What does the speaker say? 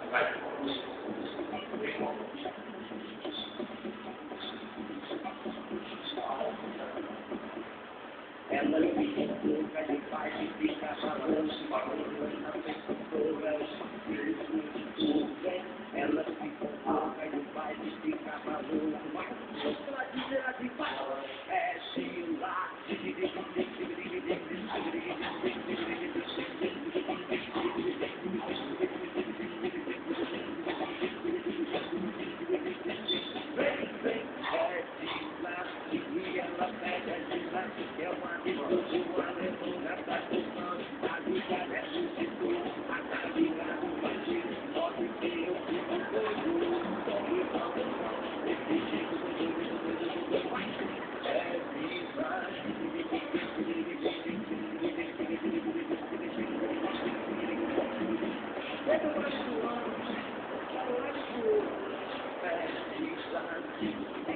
Ela fica louca de paz e fica falando, ela fica toda, ela fica louca de paz e fica falando, ela dizer de paz, é se lá, ela pega de lá, é uma discussão, uma levada pra função, a vida é muito, a caminhada do partido, pode ser eu fico doido, sobre proteção, esse jeito do é viva. Pega mais do ano, é viva.